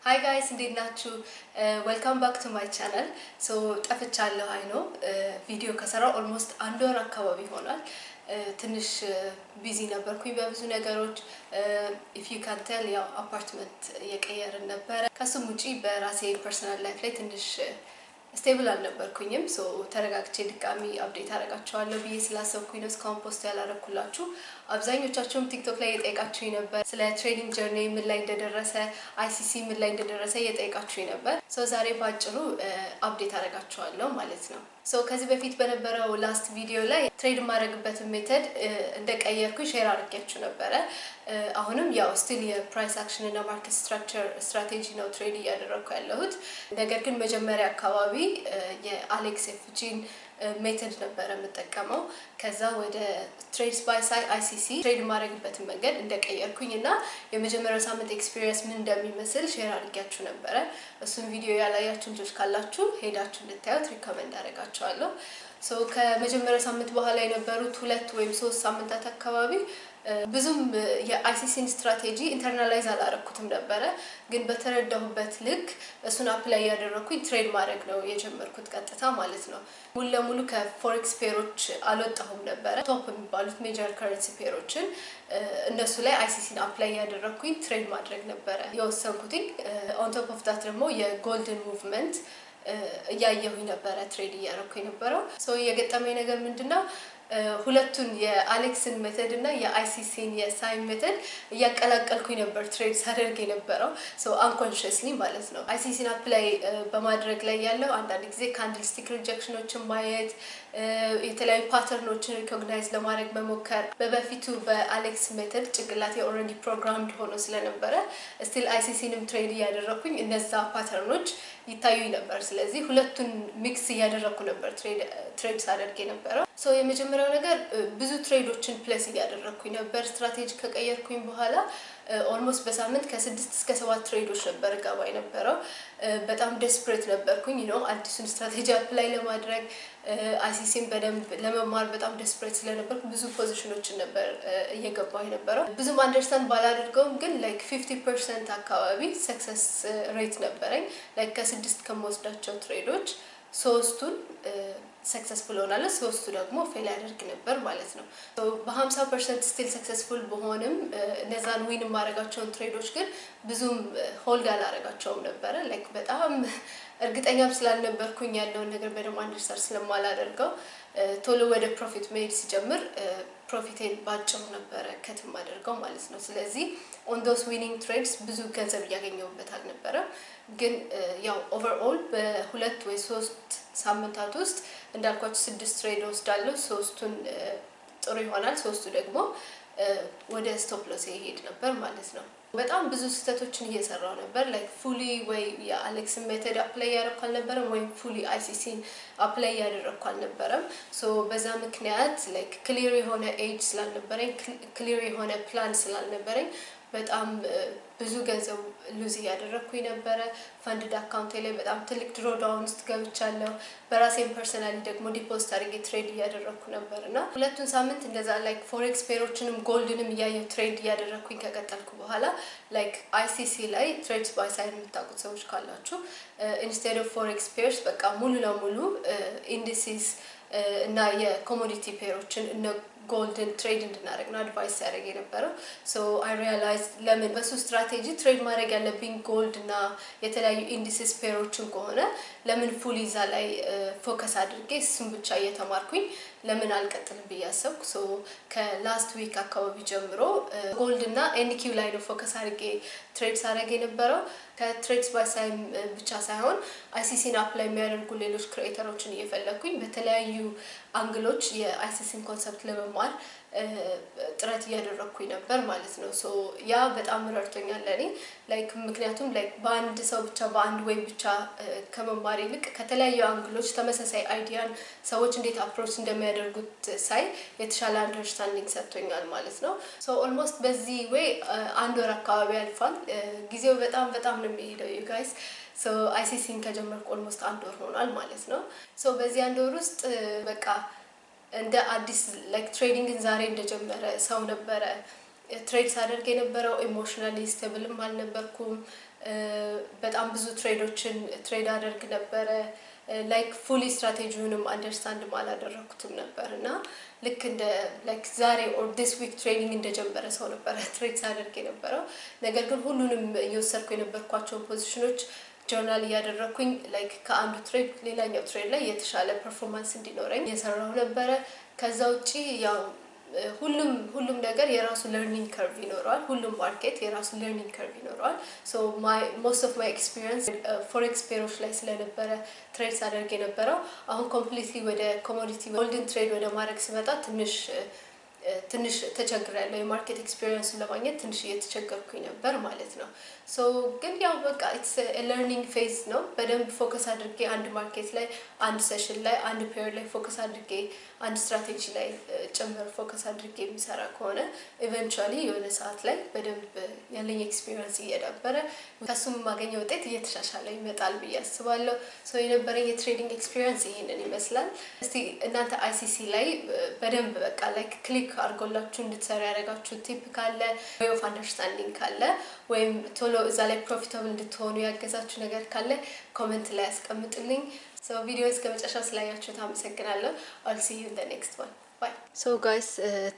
Hi guys, እንዴት ናችሁ? Welcome back to my channel. So ጠፍቻለሁ I know ቪዲዮ ከሰራው almost አንድ ወር አካባቢ ሆኗል። ትንሽ ቢዚ ነበርኩኝ በብዙ ነገሮች if you can tell ያው አፓርትመንት የቀየርን ነበር። ከሱም ውጪ በራሴ ፐርሰናል ላይፍ ላይ ትንሽ ስቴብል አልነበርኩኝም ሶ ተረጋግቼ ድጋሚ አፕዴት አደርጋቸዋለሁ ብዬ ስላሰብኩኝ ነው እስካሁን ፖስት ያላረኩላችሁ። አብዛኞቻችሁም ቲክቶክ ላይ የጠየቃችሁኝ ነበር ስለ ትሬዲንግ ጀርኒ ምን ላይ እንደደረሰ አይሲሲ ምን ላይ እንደደረሰ የጠየቃችሁኝ ነበር። ሶ ዛሬ ባጭሩ አፕዴት አደርጋቸዋለሁ ማለት ነው። ሶ ከዚህ በፊት በነበረው ላስት ቪዲዮ ላይ ትሬድ ማድረግበትን ሜተድ እንደቀየርኩኝ ሼር አድርጌያችሁ ነበረ። አሁንም ያው ስቲል የፕራይስ አክሽን እና ማርኬት ስትራክቸር ስትራቴጂ ነው ትሬድ እያደረኩ ያለሁት። ነገር ግን መጀመሪያ አካባቢ የአሌክስ ኤፍጂን ሜተድ ነበረ የምጠቀመው። ከዛ ወደ ትሬድስ ባይ ሳይ አይሲሲ ትሬድ ማድረግበትን መንገድ እንደቀየርኩኝ እና የመጀመሪያው ሳምንት ኤክስፒሪየንስ ምን እንደሚመስል ሼር አድርጌያችሁ ነበረ። እሱን ቪዲዮ ያላያችሁ ልጆች ካላችሁ ሄዳችሁ እንድታዩት ሪኮመንድ አደርጋችኋለሁ። ሶ ከመጀመሪያው ሳምንት በኋላ የነበሩት 2 ወይም 3 ሳምንታት አካባቢ ብዙም የአይሲሲን ስትራቴጂ ኢንተርናላይዝ አላረኩትም ነበረ። ግን በተረዳሁበት ልክ እሱን አፕላይ ያደረኩኝ ትሬድ ማድረግ ነው የጀመርኩት ቀጥታ ማለት ነው። ሙሉ ለሙሉ ከፎሬክስ ፔሮች አልወጣሁም ነበረ። ቶፕ የሚባሉት ሜጀር ከረንሲ ፔሮችን እነሱ ላይ አይሲሲን አፕላይ ያደረኩኝ ትሬድ ማድረግ ነበረ የወሰንኩትኝ። ኦን ቶፕ ኦፍ ዳት ደግሞ የጎልደን ሙቭመንት እያየሁኝ ነበረ ትሬድ እያደረኩኝ ነበረው። ሶ የገጠመኝ ነገር ምንድነው? ሁለቱን የአሌክስን ሜተድ እና የአይሲሲን የሳይን ሜተድ እያቀላቀልኩኝ ነበር ትሬድ ሳደርግ የነበረው ሶ አንኮንሽስሊ ማለት ነው። አይሲሲን አፕላይ በማድረግ ላይ ያለው አንዳንድ ጊዜ ካንድል ስቲክ ሪጀክሽኖችን ማየት፣ የተለያዩ ፓተርኖችን ሪኮግናይዝ ለማድረግ መሞከር። በበፊቱ በአሌክስ ሜተድ ጭንቅላቴ ኦልሬዲ ፕሮግራምድ ሆኖ ስለነበረ ስቲል አይሲሲንም ትሬድ እያደረኩኝ እነዛ ፓተርኖች ይታዩኝ ነበር። ስለዚህ ሁለቱን ሚክስ እያደረኩ ነበር ትሬድ ሳደርግ የነበረው። ሶ የመጀመሪያው ነገር ብዙ ትሬዶችን ፕሌስ እያደረኩኝ ነበር። ስትራቴጂ ከቀየርኩኝ በኋላ ኦልሞስት በሳምንት ከ6 እስከ 7 ትሬዶች ነበር ገባ የነበረው። በጣም ዴስፕሬት ነበርኩኝ አዲሱን ስትራቴጂ አፕላይ ለማድረግ አይሲሲን በደንብ ለመማር በጣም ዴስፕሬት ስለነበርኩ ብዙ ፖዚሽኖችን ነበር እየገባሁ የነበረው። ብዙም አንደርስታንድ ባላደርገውም ግን ላይክ 50% አካባቢ ሰክሰስ ሬት ነበረኝ። ላይክ ከ6 ከመወስዳቸው ትሬዶች 3ቱን ሰክሰስፉል ሆናለ፣ 3ቱ ደግሞ ፌል ያደርግ ነበር ማለት ነው። በ50% ስቲል ሰክሰስፉል በሆንም እነዛን ዊን የማደርጋቸውን ትሬዶች ግን ብዙም ሆልድ አላደርጋቸውም ነበረ። ላይክ በጣም እርግጠኛም ስላልነበርኩኝ ያለውን ነገር በደንብ አንደርስታንድ ስለማላደርገው ቶሎ ወደ ፕሮፊት መሄድ ሲጀምር ፕሮፊቴን ባጭሩ ነበረ ከትም አደርገው ማለት ነው። ስለዚህ ኦን ዶስ ዊኒንግ ትሬድስ ብዙ ገንዘብ እያገኘሁበት አልነበረም። ግን ያው ኦቨርኦል በ2 ወይ 3 ሳምንታት ውስጥ እንዳልኳችሁ 6 ትሬድ ወስዳለሁ። 3ቱን ጥሩ ይሆናል፣ 3ቱ ደግሞ ወደ ስቶፕ ሎስ ይሄድ ነበር ማለት ነው። በጣም ብዙ ስህተቶችን እየሰራው ነበር። ላይክ ፉሊ ወይ የአሌክስን ሜተድ አፕላይ ያደረኩ አልነበረም ወይም ፉሊ አይሲሲን አፕላይ ያደረኩ አልነበረም። ሶ በዛ ምክንያት ላይክ ክሊር የሆነ ኤጅ ስላልነበረኝ፣ ክሊር የሆነ ፕላን ስላልነበረኝ በጣም ብዙ ገንዘብ ሉዝ እያደረኩኝ ነበረ። ፈንድድ አካውንቴ ላይ በጣም ትልቅ ድሮዳውን ውስጥ ገብቻለሁ። በራሴን ፐርሰናሊ ደግሞ ዲፖዚት አድርጌ ትሬድ እያደረኩ ነበር እና 2ቱን ሳምንት እንደዛ ላይክ ፎሬክስ ፔሮችንም ጎልድንም እያየሁ ትሬድ እያደረኩኝ ከቀጠልኩ በኋላ ላይክ አይሲሲ ላይ ትሬድስ ባይ ሳይድ የምታውቁት ሰዎች ካላችሁ ኢንስቴድ ኦፍ ፎሬክስ ፔርስ በቃ ሙሉ ለሙሉ ኢንዲሲስ እና የኮሞዲቲ ፔሮችን እነ ጎልድን ትሬድ እንድናደርግ ነው አድቫይስ ያደርግ የነበረው። ሶ አይ ሪያላይዝ ለምን በሱ ስትራቴጂ ትሬድ ማድረግ ያለብኝ ጎልድ እና የተለያዩ ኢንዲሲስ ፔሮችን ከሆነ ለምን ፉል ይዛ ላይ ፎከስ አድርጌ እሱን ብቻ እየተማርኩኝ ለምን አልቀጥልም ብዬ አሰብኩ። ሶ ከላስት ዊክ አካባቢ ጀምሮ ጎልድ እና ኤንኪው ላይ ነው ፎከስ አድርጌ ትሬድስ አደርግ የነበረው። ከትሬድስ ባይ ሳይድ ብቻ ሳይሆን አይሲሲን አፕላይ የሚያደርጉ ሌሎች ክሬተሮችን እየፈለኩኝ በተለያዩ አንግሎች የአይሲሲን ኮንሰፕት ለመማር ጥረት እያደረኩኝ ነበር ማለት ነው። ሶ ያ በጣም ረድቶኛል ለኔ ላይክ ምክንያቱም ላይክ በአንድ ሰው ብቻ በአንድ ወይ ብቻ ከመማር ይልቅ ከተለያዩ አንግሎች ተመሳሳይ አይዲያን ሰዎች እንዴት አፕሮች እንደሚያደርጉት ሳይ የተሻለ አንደርስታንዲንግ ሰጥቶኛል ማለት ነው። ሶ ኦልሞስት በዚህ ወይ አንድ ወር አካባቢ አልፏል። ጊዜው በጣም ነው የሚሄደው ዩ ጋይስ። ሶ አይሲሲን ከጀመርኩ ኦልሞስት አንድ ወር ሆኗል ማለት ነው። ሶ በዚህ አንድ ወር ውስጥ በቃ እንደ አዲስ ላይክ ትሬዲንግን ዛሬ እንደጀመረ ሰው ነበረ ትሬድ ሳደርግ የነበረው። ኢሞሽናሊ ስቴብልም አልነበርኩም። በጣም ብዙ ትሬዶችን ትሬድ አደርግ ነበረ ላይክ ፉሊ ስትራቴጂውንም አንደርስታንድ አላደረኩትም ነበርና ልክ እንደ ላይክ ዛሬ ኦር ዲስ ዊክ ትሬኒንግ እንደጀመረ ሰው ነበር ትሬድ ሳደርግ የነበረው ነገር ግን ሁሉንም እየወሰድኩ የነበርኳቸው ፖዚሽኖች ጆርናል ያደረኩኝ ላይክ ከአንዱ ትሬድ ሌላኛው ትሬድ ላይ የተሻለ ፐርፎርማንስ እንዲኖረኝ የሰራው ነበረ ከዛ ውጪ ያው ሁሉም ነገር የራሱ ለርኒንግ ከርቭ ይኖራል ሁሉም ማርኬት የራሱ ለርኒንግ ከርቭ ይኖራል ሶ most of my experience forex pairs ላይ ስለነበረ ትሬድ ሳደርግ የነበረው አሁን ኮምፕሊትሊ ወደ ኮሞዲቲ ጎልደን ትሬድ ወደ ማድረግ ስመጣ ትንሽ ተቸግሬያለሁ የማርኬት ኤክስፒሪየንስ ለማግኘት ትንሽ እየተቸገርኩኝ ነበር ማለት ነው ሶ ግን ያው በቃ ኢትስ ኤ ለርኒንግ ፌዝ ነው በደንብ ፎከስ አድርጌ አንድ ማርኬት ላይ አንድ ሴሽን ላይ አንድ ፔር ላይ ፎከስ አድርጌ አንድ ስትራቴጂ ላይ ጭምር ፎከስ አድርጌ የሚሰራ ከሆነ ኢቨንቹአሊ የሆነ ሰዓት ላይ በደንብ ያለኝ ኤክስፒሪየንስ እየዳበረ ከሱም ማገኘው ውጤት እየተሻሻለ ይመጣል ብዬ አስባለሁ ሶ የነበረኝ የትሬዲንግ ኤክስፒሪየንስ ይሄንን ይመስላል እስቲ እናንተ አይሲሲ ላይ በደንብ በቃ ላይክ ክሊክ አድርጎላችሁ እንድትሰሩ ያደረጋችሁ ቲፕ ካለ ወይ ኦፍ አንደርስታንዲንግ ካለ ወይም ቶሎ እዛ ላይ ፕሮፊታብል እንድትሆኑ ያገዛችሁ ነገር ካለ ኮሜንት ላይ አስቀምጡልኝ ሶ ቪዲዮ እስከ መጨረሻው ስላያችሁት አመሰግናለሁ I'll see you in the next one bye so guys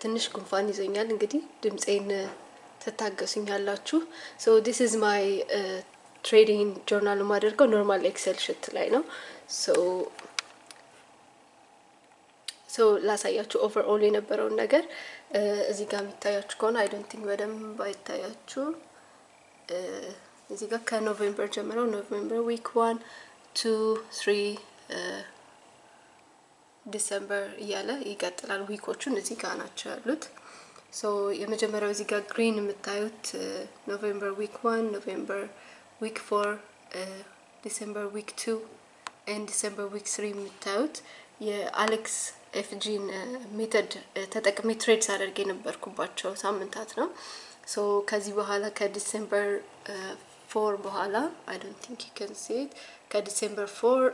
ትንሽ ጉንፋን ይዞኛል እንግዲህ ድምጼን ተታገሱኛላችሁ so this is my trading journal ማደርገው ኖርማል ኤክሴል ሽት ላይ ነው so ላሳያችሁ ኦቨርኦል የነበረውን ነገር እዚህ ጋር የሚታያችሁ ከሆነ I don't think በደንብ አይታያችሁ እዚህ ጋር ከኖቬምበር ጀምሮ ኖቬምበር ዊክ 1 2 3 ዲሴምበር እያለ ይቀጥላል ዊኮቹን እዚህ ጋር ናቸው ያሉት ሶ የመጀመሪያው እዚህ ጋር ግሪን የምታዩት ኖቬምበር ዊክ 1 ኖቬምበር ዊክ 4 ዲሴምበር ዊክ 2 and ዲሴምበር ዊክ 3 የምታዩት የአሌክስ ኤፍጂን ሜተድ ተጠቅሜ ትሬድ ሳደርግ የነበርኩባቸው ሳምንታት ነው ሶ ከዚህ በኋላ ከዲሴምበር 4 በኋላ I don't think you can see it ከዲሴምበር 4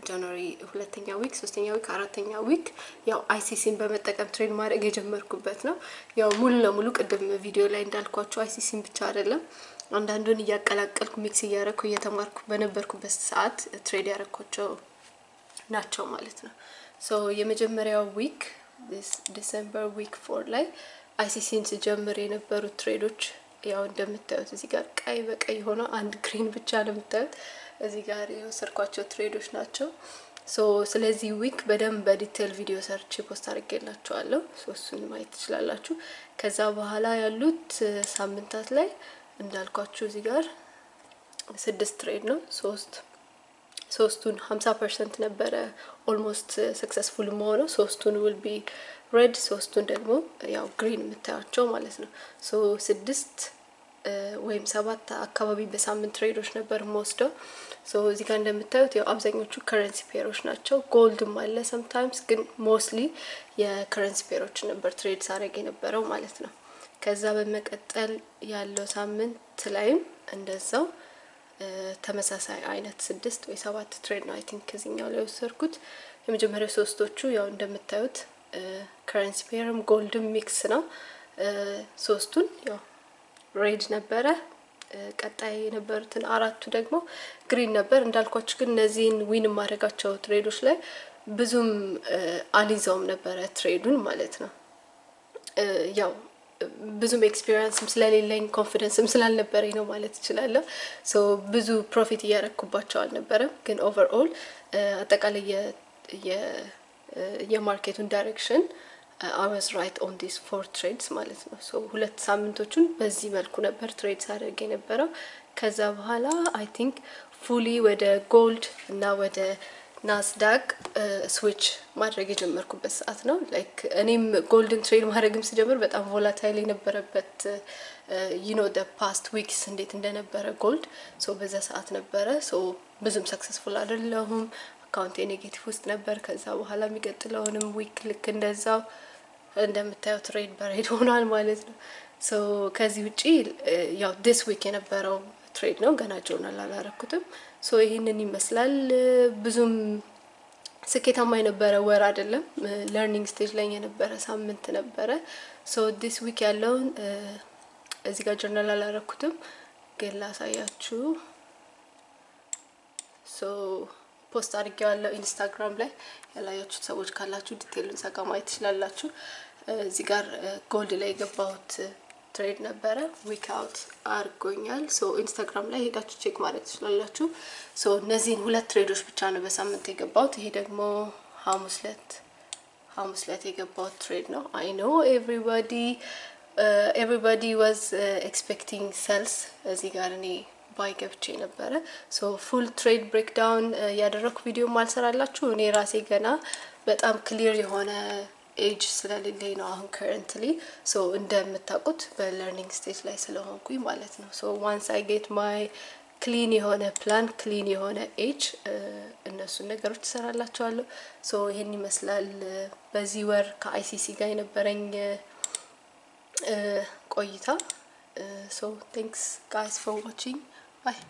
ጃንዋሪ ሁለተኛ ዊክ ሶስተኛ ዊክ አራተኛ ዊክ ያው አይሲሲን በመጠቀም ትሬድ ማድረግ የጀመርኩበት ነው ያው ሙሉ ለሙሉ ቅድም ቪዲዮ ላይ እንዳልኳችሁ አይሲሲን ብቻ አይደለም አንዳንዱን እያቀላቀልኩ ሚክስ እያደረኩ እየተማርኩ በነበርኩበት ሰዓት ትሬድ ያደረኳቸው ናቸው ማለት ነው ሶ የመጀመሪያው ዊክ ዲሴምበር ዊክ 4 ላይ አይሲሲን ሲጀምር የነበሩት ትሬዶች ያው እንደምታዩት እዚህ ጋር ቀይ በቀይ ሆኖ አንድ ግሪን ብቻ ነው የምታዩት እዚህ ጋር የወሰድኳቸው ትሬዶች ናቸው ሶ ስለዚህ ዊክ በደንብ በዲቴል ቪዲዮ ሰርች ፖስት አድርጌላችኋለሁ ሶ እሱን ማየት ትችላላችሁ ከዛ በኋላ ያሉት ሳምንታት ላይ እንዳልኳችሁ እዚህ ጋር 6 ትሬድ ነው ሶስቱን 50% ነበረ ኦልሞስት ሰክሰስፉል መሆኑ ሶስቱን will be red ሶስቱን ደግሞ ያው ግሪን የምታያቸው ማለት ነው ሶ 6 ወይም 7 አካባቢ በሳምንት ትሬዶች ነበር መወስደው ሶ እዚህ ጋር እንደምታዩት ያው አብዛኞቹ ከረንሲ ፔሮች ናቸው ጎልድም አለ sometimes ግን ሞስትሊ የከረንሲ ፔሮች ነበር ትሬድ ሳደርግ የነበረው ማለት ነው ከዛ በመቀጠል ያለው ሳምንት ላይም እንደዛው ተመሳሳይ አይነት 6 ወይ 7 ትሬድ ነው I think ከዚህኛው ላይ ወሰድኩት የመጀመሪያው ሶስቶቹ ያው እንደምታዩት ከረንሲ ፔርም ጎልድም ሚክስ ነው ሶስቱን ያው ሬድ ነበረ ቀጣይ የነበሩትን አራቱ ደግሞ ግሪን ነበር እንዳልኳችሁ ግን እነዚህን ዊን ማድረጋቸው ትሬዶች ላይ ብዙም አሊዛውም ነበረ ትሬዱን ማለት ነው ያው ብዙም ኤክስፒሪየንስም ስለሌለኝ ኮንፊደንስም ስላልነበረኝ ነው ማለት ይችላልው ሶ ብዙ ፕሮፊት ያረኩባቸው አልነበረም ግን ኦቨርኦል አጠቃላይ የማርኬቱን ዳይሬክሽን I was right on these 4 trades ማለት ነው ሶ ሁለት ሳምንቶቹን በዚህ መልኩ ነበር ትሬድ ሳደርግ የነበረው ከዛ በኋላ I think fully ወደ ጎልድ እና ወደ ናስዳቅ ስዊች ማድረግ የጀመርኩበት ሰዓት ነው ላይክ እኔም ጎልድን ትሬድ ማድረግም ሲጀምር በጣም ቮላታይል የነበረበት you know the past weeks እንዴት እንደነበረ ጎልድ ሶ በዛ ሰዓት ነበረ ሶ ብዙም ሰክሰስፉል አይደለሁም አካውንቴ ኔጌቲቭ ውስጥ ነበር ከዛ በኋላ የሚቀጥለውንም ዊክ ልክ እንደዛው እንደምታዩት ትሬድ በሬድ ሆኗል ማለት ነው ሶ ከዚህ ውጪ ያው this week የነበረው ትሬድ ነው ገና ጆርናል አላረኩትም ሶ ይሄንን ይመስላል ብዙም ስኬታማ የነበረ ወር አይደለም ለርኒንግ ስቴጅ ላይ የነበረ ሳምንት ነበረ ሶ this week ያለው እዚህ ጋር ጆርናል አላረኩትም አድርጌ ላሳያችሁ ሶ ፖስት አድርጌዋለሁ ኢንስታግራም ላይ ያላያችሁት ሰዎች ካላችሁ ዲቴሉን ሰጋ ማየት ትችላላችሁ እዚህ ጋር ጎልድ ላይ ገባሁት ትሬድ ነበረ ዊክ አውት አርጎኛል ሶ ኢንስታግራም ላይ ሄዳችሁ ቼክ ማድረግ ትችላላችሁ ሶ እነዚህን ሁለት ትሬዶች ብቻ ነው በሳምንት የገባሁት ይሄ ደግሞ ሐሙስ ዕለት የገባሁት ትሬድ ነው I know everybody was expecting sales እዚህ ጋር እኔ ባይ ገብቼ ነበረ ሶ ፉል ትሬድ ብሬክዳውን ያደረኩ ቪዲዮ ማልሰራላችሁ እኔ ራሴ ገና በጣም ክሊር የሆነ ኤጅ ስለሌለኝ ነው አሁን currently ሶ እንደምታውቁት በለርኒንግ ስቴጅ ላይ ስለሆንኩኝ ማለት ነው ሶ once I get my clean የሆነ ፕላን ክሊን የሆነ ኤጅ እነሱ ነገሮች ተሰራላችኋለሁ ሶ ይሄን ይመስላል በዚህ ወር ከአይሲሲ ጋር የነበረኝ ቆይታ so thanks guys for watching bye